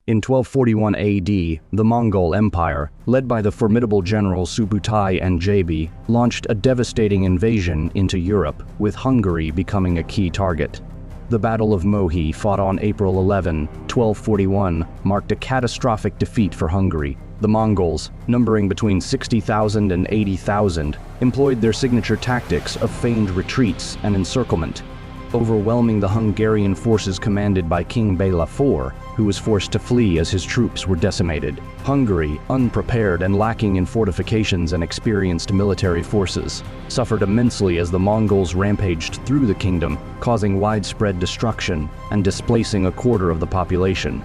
In 1241 AD, the Mongol Empire, led by the formidable generals Subutai and Jabi, launched a devastating invasion into Europe, with Hungary becoming a key target. The Battle of Mohi, fought on April 11, 1241, marked a catastrophic defeat for Hungary. The Mongols, numbering between 60,000 and 80,000, employed their signature tactics of feigned retreats and encirclement, overwhelming the Hungarian forces commanded by King Béla IV, who was forced to flee as his troops were decimated. Hungary, unprepared and lacking in fortifications and experienced military forces, suffered immensely as the Mongols rampaged through the kingdom, causing widespread destruction and displacing a quarter of the population.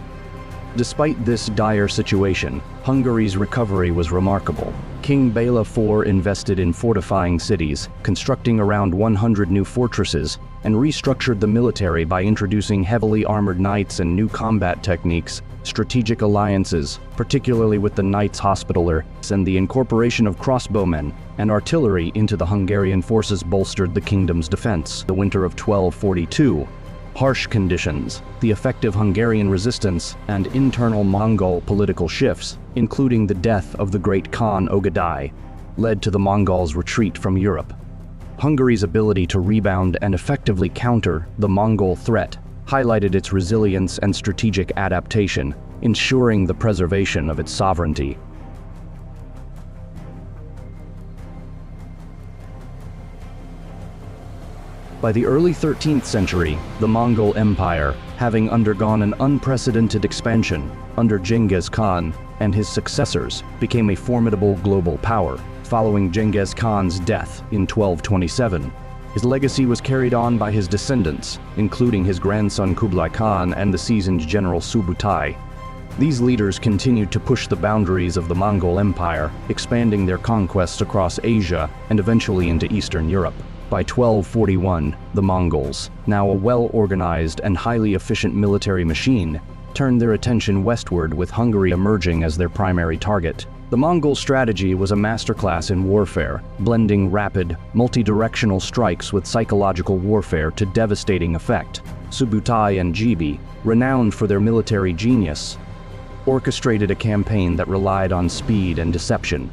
Despite this dire situation, Hungary's recovery was remarkable. King Béla IV invested in fortifying cities, constructing around 100 new fortresses, and restructured the military by introducing heavily armored knights and new combat techniques, strategic alliances, particularly with the Knights Hospitaller, and the incorporation of crossbowmen and artillery into the Hungarian forces bolstered the kingdom's defense. The winter of 1242, harsh conditions, the effective Hungarian resistance, and internal Mongol political shifts, including the death of the great Khan Ogadai, led to the Mongols' retreat from Europe. Hungary's ability to rebound and effectively counter the Mongol threat highlighted its resilience and strategic adaptation, ensuring the preservation of its sovereignty. By the early 13th century, the Mongol Empire, having undergone an unprecedented expansion under Genghis Khan and his successors, became a formidable global power. Following Genghis Khan's death in 1227, his legacy was carried on by his descendants, including his grandson Kublai Khan and the seasoned general Subutai. These leaders continued to push the boundaries of the Mongol Empire, expanding their conquests across Asia and eventually into Eastern Europe. By 1241, the Mongols, now a well-organized and highly efficient military machine, turned their attention westward, with Hungary emerging as their primary target. The Mongol strategy was a masterclass in warfare, blending rapid, multi-directional strikes with psychological warfare to devastating effect. Subutai and Jabi, renowned for their military genius, orchestrated a campaign that relied on speed and deception.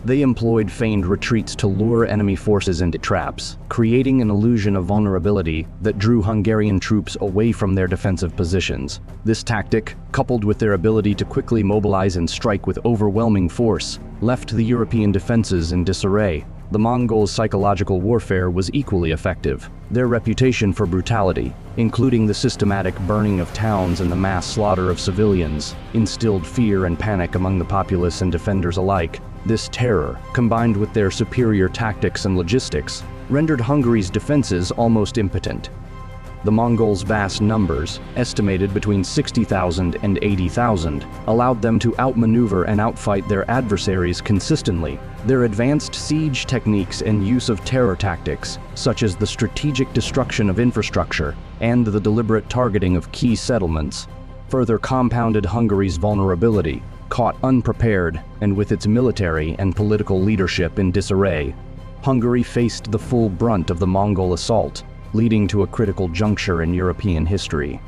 They employed feigned retreats to lure enemy forces into traps, creating an illusion of vulnerability that drew Hungarian troops away from their defensive positions. This tactic, coupled with their ability to quickly mobilize and strike with overwhelming force, left the European defenses in disarray. The Mongols' psychological warfare was equally effective. Their reputation for brutality, including the systematic burning of towns and the mass slaughter of civilians, instilled fear and panic among the populace and defenders alike. This terror, combined with their superior tactics and logistics, rendered Hungary's defenses almost impotent. The Mongols' vast numbers, estimated between 60,000 and 80,000, allowed them to outmaneuver and outfight their adversaries consistently. Their advanced siege techniques and use of terror tactics, such as the strategic destruction of infrastructure and the deliberate targeting of key settlements, further compounded Hungary's vulnerability. Caught unprepared and with its military and political leadership in disarray, Hungary faced the full brunt of the Mongol assault, leading to a critical juncture in European history.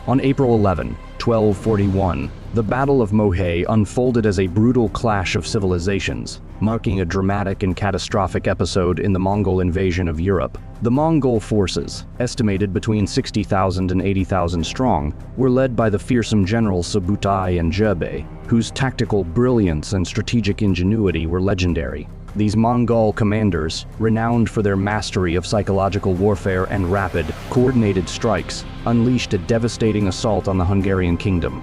On April 11, 1241, the Battle of Mohi unfolded as a brutal clash of civilizations, marking a dramatic and catastrophic episode in the Mongol invasion of Europe. The Mongol forces, estimated between 60,000 and 80,000 strong, were led by the fearsome generals Subutai and Jabi, whose tactical brilliance and strategic ingenuity were legendary. These Mongol commanders, renowned for their mastery of psychological warfare and rapid, coordinated strikes, unleashed a devastating assault on the Hungarian kingdom.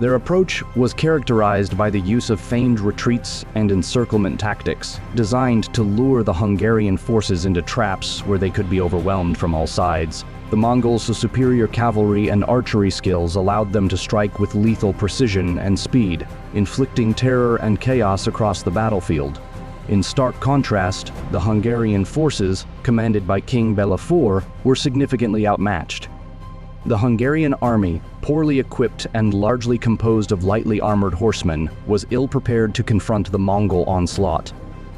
Their approach was characterized by the use of feigned retreats and encirclement tactics, designed to lure the Hungarian forces into traps where they could be overwhelmed from all sides. The Mongols' superior cavalry and archery skills allowed them to strike with lethal precision and speed, inflicting terror and chaos across the battlefield. In stark contrast, the Hungarian forces, commanded by King Béla IV, were significantly outmatched. The Hungarian army, poorly equipped and largely composed of lightly armored horsemen, was ill-prepared to confront the Mongol onslaught.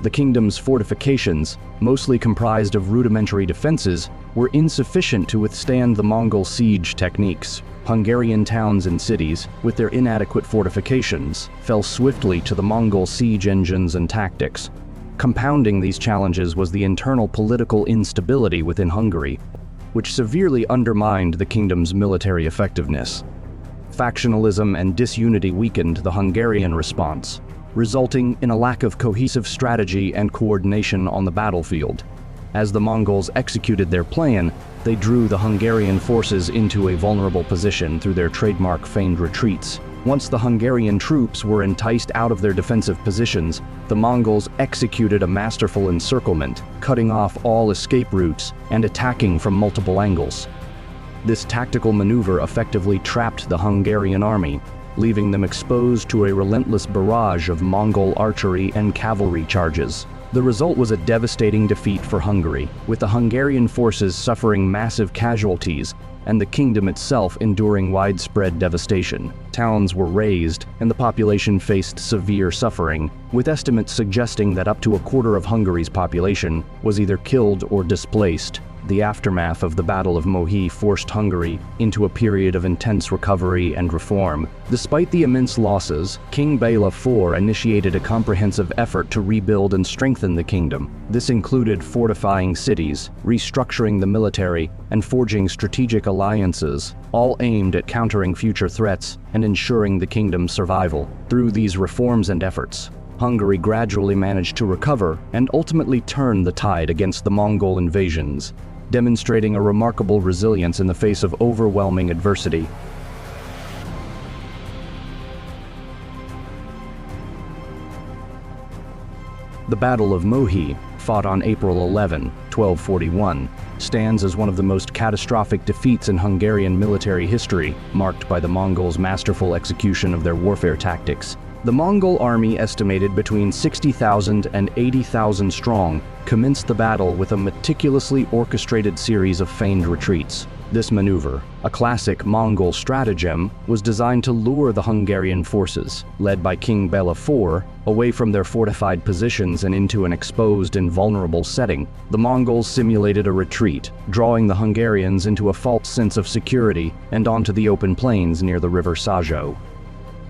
The kingdom's fortifications, mostly comprised of rudimentary defenses, were insufficient to withstand the Mongol siege techniques. Hungarian towns and cities, with their inadequate fortifications, fell swiftly to the Mongol siege engines and tactics. Compounding these challenges was the internal political instability within Hungary, which severely undermined the kingdom's military effectiveness. Factionalism and disunity weakened the Hungarian response, resulting in a lack of cohesive strategy and coordination on the battlefield. As the Mongols executed their plan, they drew the Hungarian forces into a vulnerable position through their trademark feigned retreats. Once the Hungarian troops were enticed out of their defensive positions, the Mongols executed a masterful encirclement, cutting off all escape routes and attacking from multiple angles. This tactical maneuver effectively trapped the Hungarian army, leaving them exposed to a relentless barrage of Mongol archery and cavalry charges. The result was a devastating defeat for Hungary, with the Hungarian forces suffering massive casualties and the kingdom itself enduring widespread devastation. Towns were razed, and the population faced severe suffering, with estimates suggesting that up to a quarter of Hungary's population was either killed or displaced. The aftermath of the Battle of Mohi forced Hungary into a period of intense recovery and reform. Despite the immense losses, King Béla IV initiated a comprehensive effort to rebuild and strengthen the kingdom. This included fortifying cities, restructuring the military, and forging strategic alliances, all aimed at countering future threats and ensuring the kingdom's survival. Through these reforms and efforts, Hungary gradually managed to recover and ultimately turn the tide against the Mongol invasions, demonstrating a remarkable resilience in the face of overwhelming adversity. The Battle of Mohi, fought on April 11, 1241, stands as one of the most catastrophic defeats in Hungarian military history, marked by the Mongols' masterful execution of their warfare tactics. The Mongol army, estimated between 60,000 and 80,000 strong, commenced the battle with a meticulously orchestrated series of feigned retreats. This maneuver, a classic Mongol stratagem, was designed to lure the Hungarian forces, led by King Béla IV, away from their fortified positions and into an exposed and vulnerable setting. The Mongols simulated a retreat, drawing the Hungarians into a false sense of security and onto the open plains near the river Sajo.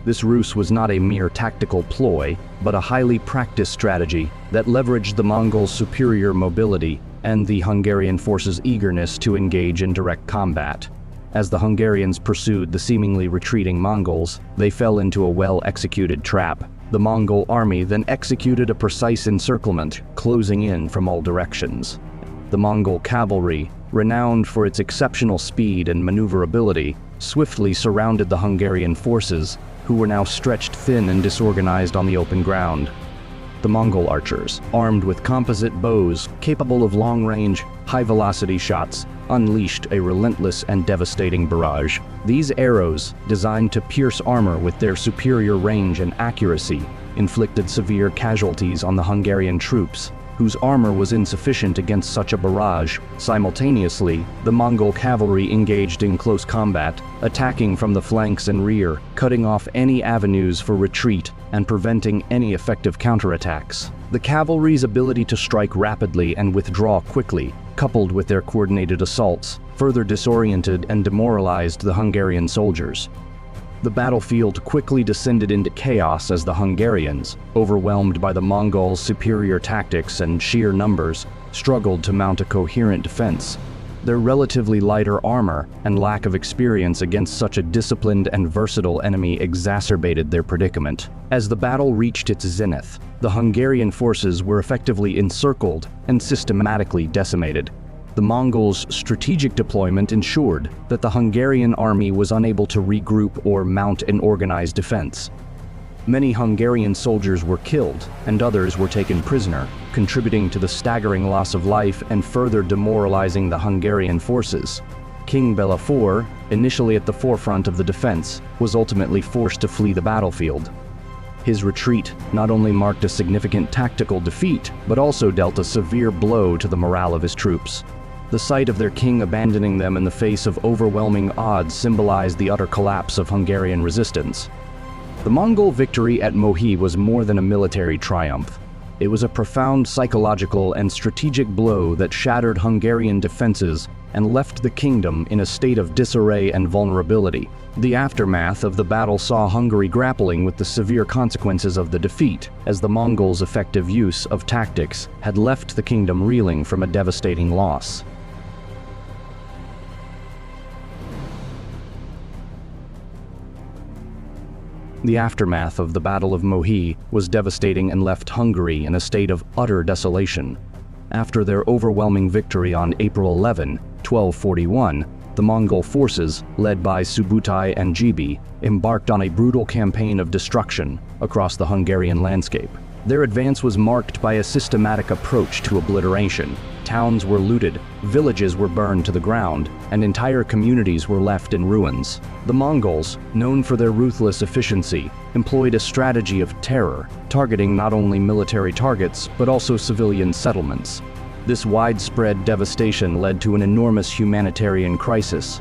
This ruse was not a mere tactical ploy, but a highly practiced strategy that leveraged the Mongols' superior mobility and the Hungarian forces' eagerness to engage in direct combat. As the Hungarians pursued the seemingly retreating Mongols, they fell into a well-executed trap. The Mongol army then executed a precise encirclement, closing in from all directions. The Mongol cavalry, renowned for its exceptional speed and maneuverability, swiftly surrounded the Hungarian forces, who were now stretched thin and disorganized on the open ground. The Mongol archers, armed with composite bows capable of long-range, high-velocity shots, unleashed a relentless and devastating barrage. These arrows, designed to pierce armor with their superior range and accuracy, inflicted severe casualties on the Hungarian troops, whose armor was insufficient against such a barrage. Simultaneously, the Mongol cavalry engaged in close combat, attacking from the flanks and rear, cutting off any avenues for retreat and preventing any effective counterattacks. The cavalry's ability to strike rapidly and withdraw quickly, coupled with their coordinated assaults, further disoriented and demoralized the Hungarian soldiers. The battlefield quickly descended into chaos as the Hungarians, overwhelmed by the Mongols' superior tactics and sheer numbers, struggled to mount a coherent defense. Their relatively lighter armor and lack of experience against such a disciplined and versatile enemy exacerbated their predicament. As the battle reached its zenith, the Hungarian forces were effectively encircled and systematically decimated. The Mongols' strategic deployment ensured that the Hungarian army was unable to regroup or mount an organized defense. Many Hungarian soldiers were killed, and others were taken prisoner, contributing to the staggering loss of life and further demoralizing the Hungarian forces. King Béla IV, initially at the forefront of the defense, was ultimately forced to flee the battlefield. His retreat not only marked a significant tactical defeat, but also dealt a severe blow to the morale of his troops. The sight of their king abandoning them in the face of overwhelming odds symbolized the utter collapse of Hungarian resistance. The Mongol victory at Mohi was more than a military triumph. It was a profound psychological and strategic blow that shattered Hungarian defenses and left the kingdom in a state of disarray and vulnerability. The aftermath of the battle saw Hungary grappling with the severe consequences of the defeat, as the Mongols' effective use of tactics had left the kingdom reeling from a devastating loss. The aftermath of the Battle of Mohi was devastating and left Hungary in a state of utter desolation. After their overwhelming victory on April 11, 1241, the Mongol forces, led by Subutai and Gibi, embarked on a brutal campaign of destruction across the Hungarian landscape. Their advance was marked by a systematic approach to obliteration. Towns were looted, villages were burned to the ground, and entire communities were left in ruins. The Mongols, known for their ruthless efficiency, employed a strategy of terror, targeting not only military targets but also civilian settlements. This widespread devastation led to an enormous humanitarian crisis.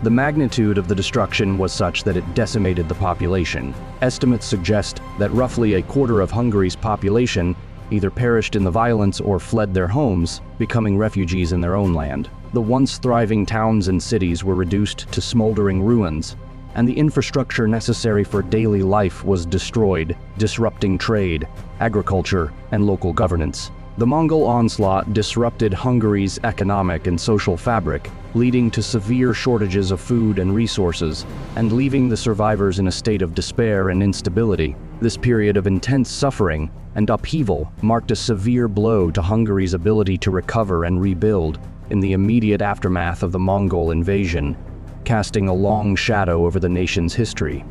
The magnitude of the destruction was such that it decimated the population. Estimates suggest that roughly a quarter of Hungary's population either perished in the violence or fled their homes, becoming refugees in their own land. The once thriving towns and cities were reduced to smoldering ruins, and the infrastructure necessary for daily life was destroyed, disrupting trade, agriculture, and local governance. The Mongol onslaught disrupted Hungary's economic and social fabric, leading to severe shortages of food and resources, and leaving the survivors in a state of despair and instability. This period of intense suffering and upheaval marked a severe blow to Hungary's ability to recover and rebuild in the immediate aftermath of the Mongol invasion, casting a long shadow over the nation's history.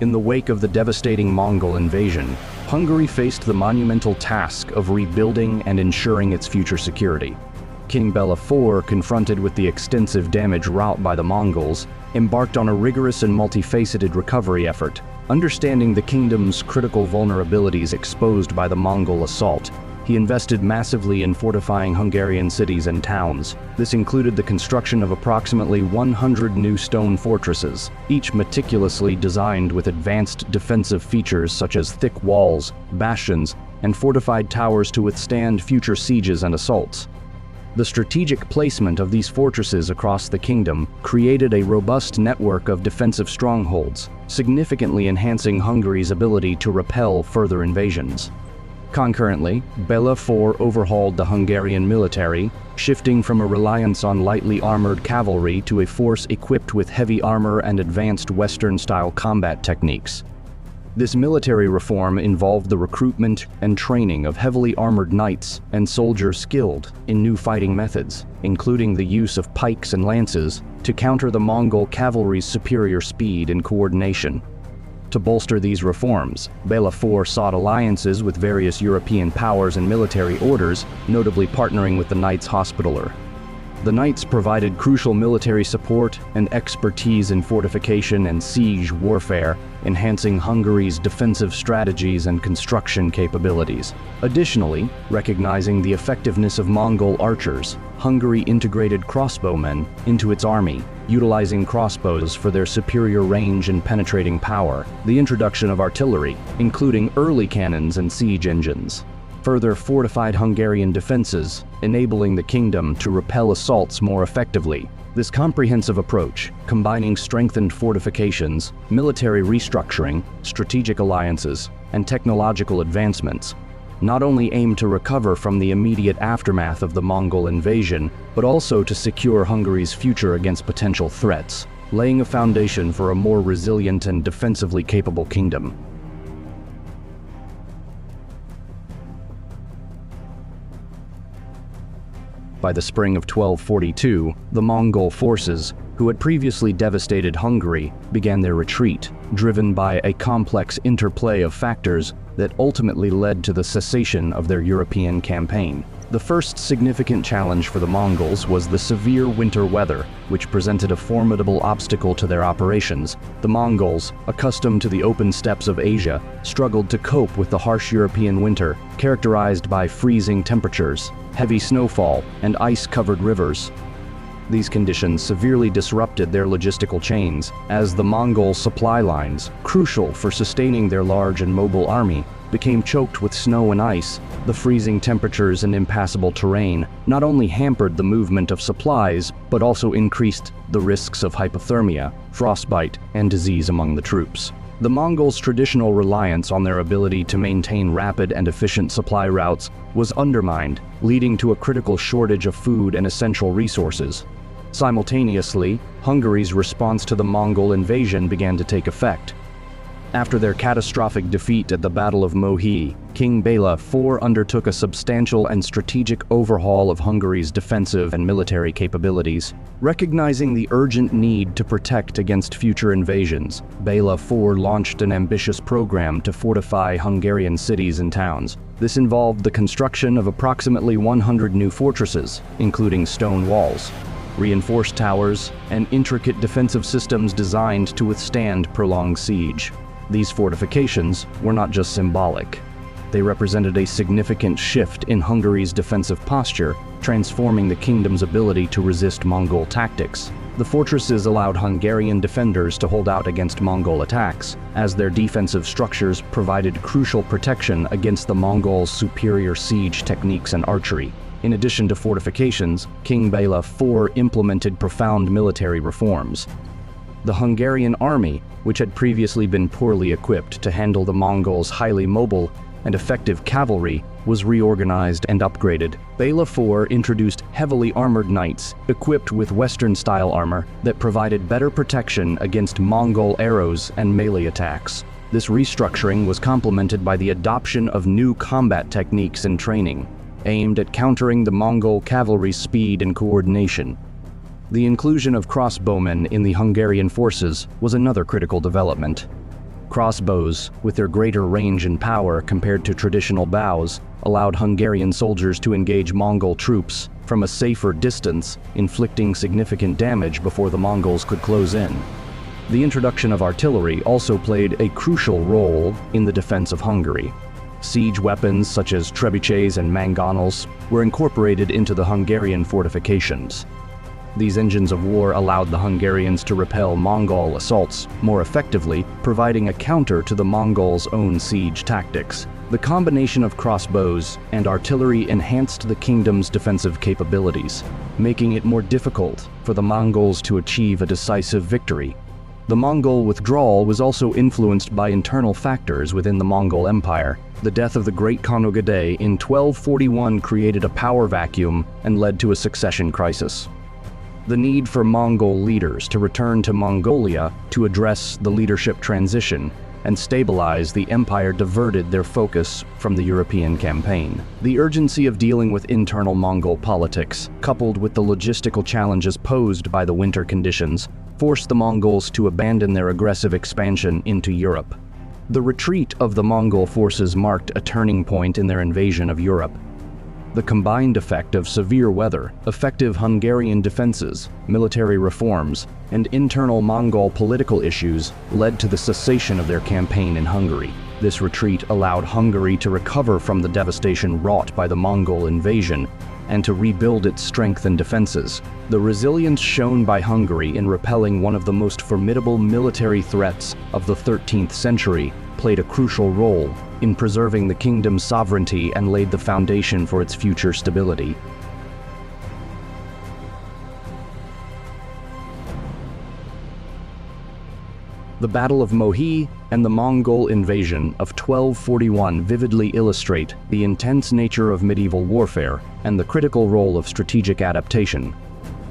In the wake of the devastating Mongol invasion, Hungary faced the monumental task of rebuilding and ensuring its future security. King Béla IV, confronted with the extensive damage wrought by the Mongols, embarked on a rigorous and multifaceted recovery effort. Understanding the kingdom's critical vulnerabilities exposed by the Mongol assault, he invested massively in fortifying Hungarian cities and towns. This included the construction of approximately 100 new stone fortresses, each meticulously designed with advanced defensive features such as thick walls, bastions, and fortified towers to withstand future sieges and assaults. The strategic placement of these fortresses across the kingdom created a robust network of defensive strongholds, significantly enhancing Hungary's ability to repel further invasions. Concurrently, Béla IV overhauled the Hungarian military, shifting from a reliance on lightly armored cavalry to a force equipped with heavy armor and advanced Western-style combat techniques. This military reform involved the recruitment and training of heavily armored knights and soldiers skilled in new fighting methods, including the use of pikes and lances to counter the Mongol cavalry's superior speed and coordination. To bolster these reforms, Béla IV sought alliances with various European powers and military orders, notably partnering with the Knights Hospitaller. The Knights provided crucial military support and expertise in fortification and siege warfare, enhancing Hungary's defensive strategies and construction capabilities. Additionally, recognizing the effectiveness of Mongol archers, Hungary integrated crossbowmen into its army, utilizing crossbows for their superior range and penetrating power. The introduction of artillery, including early cannons and siege engines, further fortified Hungarian defenses, enabling the kingdom to repel assaults more effectively. This comprehensive approach, combining strengthened fortifications, military restructuring, strategic alliances, and technological advancements, not only aimed to recover from the immediate aftermath of the Mongol invasion, but also to secure Hungary's future against potential threats, laying a foundation for a more resilient and defensively capable kingdom. By the spring of 1242, the Mongol forces, who had previously devastated Hungary, began their retreat, driven by a complex interplay of factors that ultimately led to the cessation of their European campaign. The first significant challenge for the Mongols was the severe winter weather, which presented a formidable obstacle to their operations. The Mongols, accustomed to the open steppes of Asia, struggled to cope with the harsh European winter, characterized by freezing temperatures, heavy snowfall, and ice-covered rivers. These conditions severely disrupted their logistical chains, as the Mongol supply lines, crucial for sustaining their large and mobile army, became choked with snow and ice. The freezing temperatures and impassable terrain not only hampered the movement of supplies, but also increased the risks of hypothermia, frostbite, and disease among the troops. The Mongols' traditional reliance on their ability to maintain rapid and efficient supply routes was undermined, leading to a critical shortage of food and essential resources. Simultaneously, Hungary's response to the Mongol invasion began to take effect. After their catastrophic defeat at the Battle of Mohi, King Béla IV undertook a substantial and strategic overhaul of Hungary's defensive and military capabilities. Recognizing the urgent need to protect against future invasions, Béla IV launched an ambitious program to fortify Hungarian cities and towns. This involved the construction of approximately 100 new fortresses, including stone walls, reinforced towers, and intricate defensive systems designed to withstand prolonged siege. These fortifications were not just symbolic. They represented a significant shift in Hungary's defensive posture, transforming the kingdom's ability to resist Mongol tactics. The fortresses allowed Hungarian defenders to hold out against Mongol attacks, as their defensive structures provided crucial protection against the Mongols' superior siege techniques and archery. In addition to fortifications, King Béla IV implemented profound military reforms. The Hungarian army, which had previously been poorly equipped to handle the Mongols' highly mobile and effective cavalry, was reorganized and upgraded. Béla IV introduced heavily armored knights, equipped with Western-style armor that provided better protection against Mongol arrows and melee attacks. This restructuring was complemented by the adoption of new combat techniques and training, aimed at countering the Mongol cavalry's speed and coordination. The inclusion of crossbowmen in the Hungarian forces was another critical development. Crossbows, with their greater range and power compared to traditional bows, allowed Hungarian soldiers to engage Mongol troops from a safer distance, inflicting significant damage before the Mongols could close in. The introduction of artillery also played a crucial role in the defense of Hungary. Siege weapons such as trebuchets and mangonels were incorporated into the Hungarian fortifications. These engines of war allowed the Hungarians to repel Mongol assaults more effectively, providing a counter to the Mongols' own siege tactics. The combination of crossbows and artillery enhanced the kingdom's defensive capabilities, making it more difficult for the Mongols to achieve a decisive victory. The Mongol withdrawal was also influenced by internal factors within the Mongol Empire. The death of the great Khan Ogedei in 1241 created a power vacuum and led to a succession crisis. The need for Mongol leaders to return to Mongolia to address the leadership transition and stabilize the empire diverted their focus from the European campaign. The urgency of dealing with internal Mongol politics, coupled with the logistical challenges posed by the winter conditions, forced the Mongols to abandon their aggressive expansion into Europe. The retreat of the Mongol forces marked a turning point in their invasion of Europe. The combined effect of severe weather, effective Hungarian defenses, military reforms, and internal Mongol political issues led to the cessation of their campaign in Hungary. This retreat allowed Hungary to recover from the devastation wrought by the Mongol invasion and to rebuild its strength and defenses. The resilience shown by Hungary in repelling one of the most formidable military threats of the 13th century played a crucial role in preserving the kingdom's sovereignty and laid the foundation for its future stability. The Battle of Mohi and the Mongol invasion of 1241 vividly illustrate the intense nature of medieval warfare and the critical role of strategic adaptation.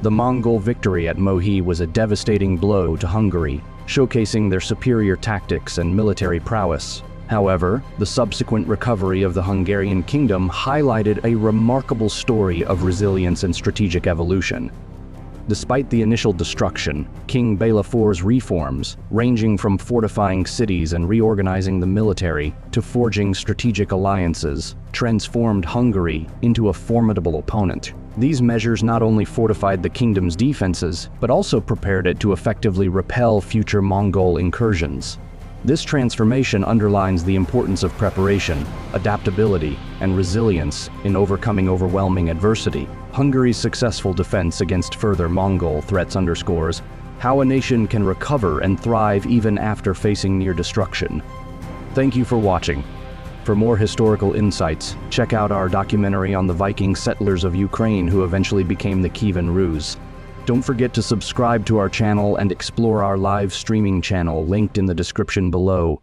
The Mongol victory at Mohi was a devastating blow to Hungary, showcasing their superior tactics and military prowess. However, the subsequent recovery of the Hungarian kingdom highlighted a remarkable story of resilience and strategic evolution. Despite the initial destruction, King Béla IV's reforms, ranging from fortifying cities and reorganizing the military to forging strategic alliances, transformed Hungary into a formidable opponent. These measures not only fortified the kingdom's defenses, but also prepared it to effectively repel future Mongol incursions. This transformation underlines the importance of preparation, adaptability, and resilience in overcoming overwhelming adversity. Hungary's successful defense against further Mongol threats underscores how a nation can recover and thrive even after facing near destruction. Thank you for watching. For more historical insights, check out our documentary on the Viking settlers of Ukraine who eventually became the Kievan Rus. Don't forget to subscribe to our channel and explore our live streaming channel linked in the description below.